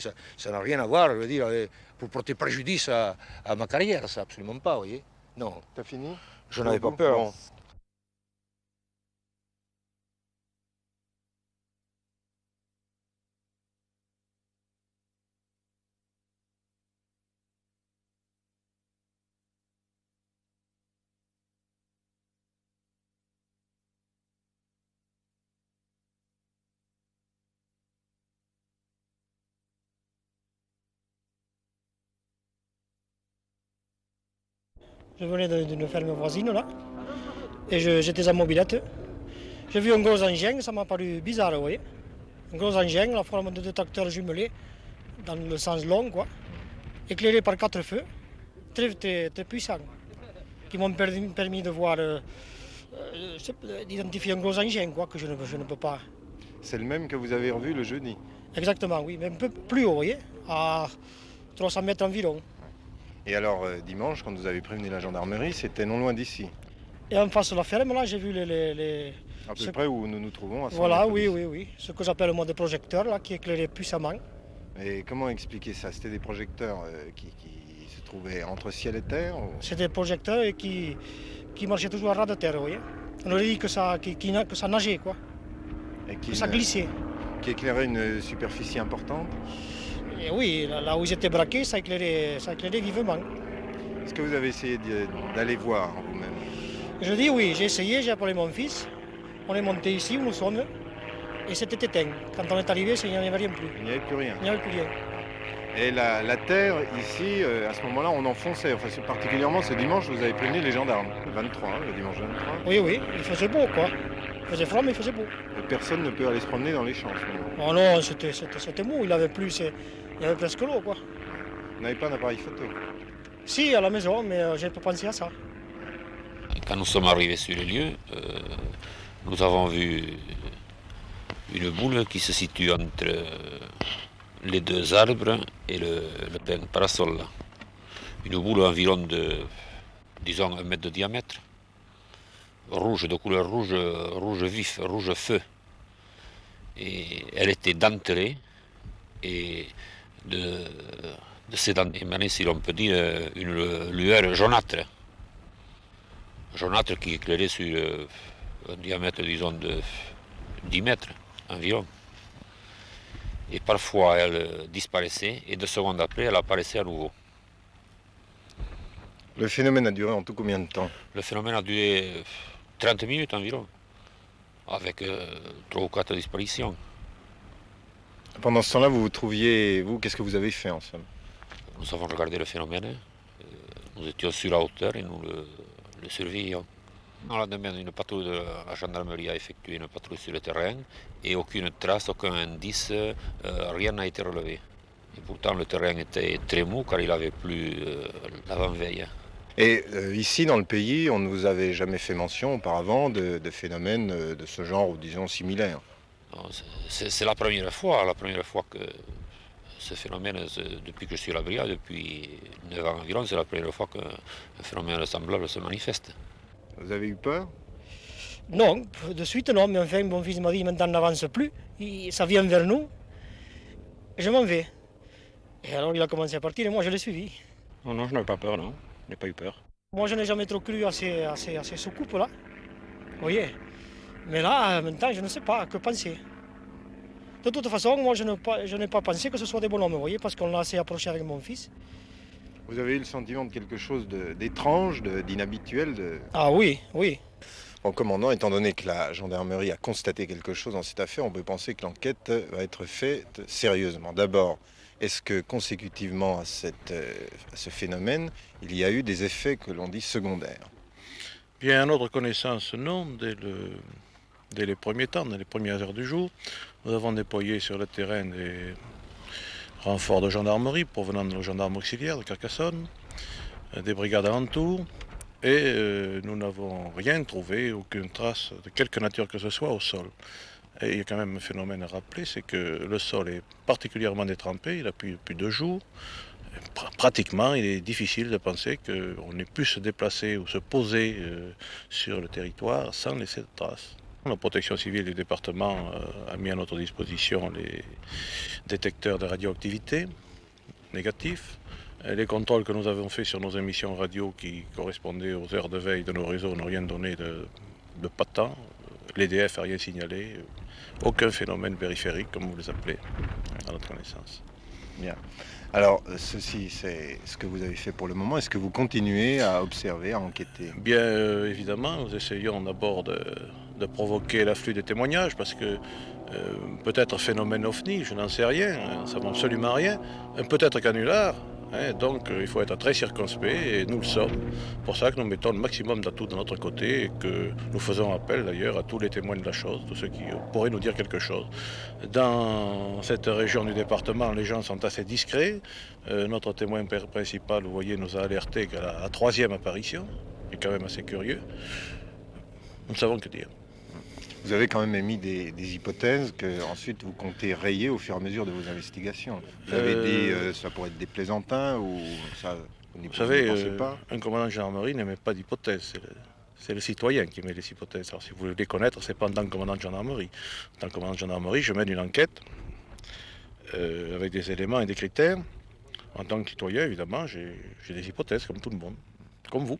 Ça n'a rien à voir, je veux dire, pour porter préjudice à ma carrière, ça, absolument pas, vous voyez. Non. T'as fini? Je n'avais pas peur. Bon. Je venais d'une ferme voisine là, et j'étais en mobilette. J'ai vu un gros engin, ça m'a paru bizarre, vous voyez. Un gros engin, la forme de deux tracteurs jumelés, dans le sens long, quoi, éclairé par 4 feux, très, très, très puissants, qui m'ont permis de voir, d'identifier un gros engin, quoi, que je ne peux pas. C'est le même que vous avez revu le jeudi? Exactement, oui, mais un peu plus haut, vous voyez, à 300 mètres environ. Et alors, dimanche, quand vous avez prévenu la gendarmerie, c'était non loin d'ici? Et en face de la ferme, là, j'ai vu les... À peu près où nous nous trouvons, à 100 Voilà, mètres d'ici. oui. Ce que j'appelle moi des projecteurs, là, qui éclairaient puissamment. Et comment expliquer ça? C'était des projecteurs qui se trouvaient entre ciel et terre ou... C'était des projecteurs qui marchaient toujours à ras de terre, vous voyez. On aurait dit que ça nageait, quoi. Et Que ça glissait. qui éclairaient une superficie importante? Et oui, là où ils étaient braqués, ça éclairait vivement. Est-ce que vous avez essayé d'aller voir vous-même? Je dis oui, j'ai essayé, j'ai appelé mon fils. On est monté ici où nous sommes, et c'était éteint. Quand on est arrivé, il n'y en avait rien plus. Il n'y avait plus rien. Il n'y avait plus rien. Et la terre, ici, à ce moment-là, on enfonçait. Enfin, particulièrement ce dimanche, vous avez prévenu les gendarmes. Le 23, le dimanche 23. Oui, il faisait beau, quoi. Il faisait froid, mais il faisait beau. Et personne ne peut aller se promener dans les champs en ce moment. Oh non, c'était mou, il y avait presque l'eau, quoi. Vous n'avez pas d'appareil photo? Si, à la maison, mais j'ai pas pensé à ça. Quand nous sommes arrivés sur les lieux, nous avons vu une boule qui se situe entre les deux arbres et le parasol. Une boule environ de, disons, 1 mètre de diamètre, rouge, de couleur rouge vif, rouge feu. Et elle était dentelée et de ces dents émanait, si l'on peut dire, une lueur jaunâtre. Jaunâtre qui éclairait sur un diamètre, disons, de 10 mètres environ. Et parfois elle disparaissait et 2 secondes après elle apparaissait à nouveau. Le phénomène a duré en tout combien de temps? Le phénomène a duré 30 minutes environ, avec 3 ou 4 disparitions. Pendant ce temps-là, vous vous trouviez, vous, qu'est-ce que vous avez fait en somme? Nous avons regardé le phénomène, nous étions sur la hauteur et nous le surveillions. Le lendemain, une patrouille de la gendarmerie a effectué une patrouille sur le terrain et aucune trace, aucun indice, rien n'a été relevé. Et pourtant, le terrain était très mou car il avait plu l'avant-veille. Et ici, dans le pays, on ne vous avait jamais fait mention auparavant de phénomènes de ce genre, ou disons similaires? C'est la première fois que ce phénomène, depuis que je suis à la brigade, depuis 9 ans environ, c'est la première fois qu'un phénomène semblable se manifeste. Vous avez eu peur? Non, de suite non, mais enfin mon fils m'a dit maintenant n'avance plus, ça vient vers nous, et je m'en vais. Et alors il a commencé à partir et moi je l'ai suivi. Non, je n'avais pas peur, non, je n'ai pas eu peur. Moi je n'ai jamais trop cru à ces soucoupes là, vous voyez. Mais là, maintenant je ne sais pas, que penser. De toute façon, moi je n'ai pas pensé que ce soit des bonhommes, vous voyez, parce qu'on l'a assez approché avec mon fils. Vous avez eu le sentiment de quelque chose d'étrange, d'inhabituel Ah oui. Bon, commandant, étant donné que la gendarmerie a constaté quelque chose dans cette affaire, on peut penser que l'enquête va être faite sérieusement. D'abord, est-ce que consécutivement à ce phénomène, il y a eu des effets que l'on dit secondaires? Bien, à notre connaissance, non. Dès les premiers temps, dans les premières heures du jour, nous avons déployé sur le terrain des renforts de gendarmerie provenant de nos gendarmes auxiliaires de Carcassonne, des brigades alentours, et nous n'avons rien trouvé, aucune trace de quelque nature que ce soit au sol. Et il y a quand même un phénomène à rappeler, c'est que le sol est particulièrement détrempé, il a plus 2 jours. Pratiquement, il est difficile de penser qu'on ait pu se déplacer ou se poser sur le territoire sans laisser de traces. La protection civile du département a mis à notre disposition les détecteurs de radioactivité négatifs. Les contrôles que nous avons faits sur nos émissions radio qui correspondaient aux heures de veille de nos réseaux n'ont rien donné de patent. L'EDF n'a rien signalé. Aucun phénomène périphérique, comme vous les appelez, à notre connaissance. Bien. Alors, ceci, c'est ce que vous avez fait pour le moment. Est-ce que vous continuez à observer, à enquêter? Bien évidemment, nous essayons d'abord de provoquer l'afflux des témoignages parce que peut-être phénomène OVNI, je n'en sais rien, nous ne savons absolument rien, peut-être canular, donc il faut être très circonspect et nous le sommes. C'est pour ça que nous mettons le maximum d'atouts de notre côté et que nous faisons appel d'ailleurs à tous les témoins de la chose, tous ceux qui pourraient nous dire quelque chose. Dans cette région du département, les gens sont assez discrets. Notre témoin principal, vous voyez, nous a alerté qu'à la troisième apparition, c'est quand même assez curieux. Nous ne savons que dire. Vous avez quand même émis des hypothèses que ensuite vous comptez rayer au fur et à mesure de vos investigations. Vous avez dit ça pourrait être des plaisantins ou ça vous Vous savez, pensez pas? un commandant de gendarmerie n'émet pas d'hypothèses. C'est le citoyen qui met les hypothèses. Alors si vous voulez les connaître, c'est pas en tant que commandant de gendarmerie. En tant que commandant de gendarmerie, je mène une enquête avec des éléments et des critères. En tant que citoyen, évidemment, j'ai des hypothèses comme tout le monde, comme vous.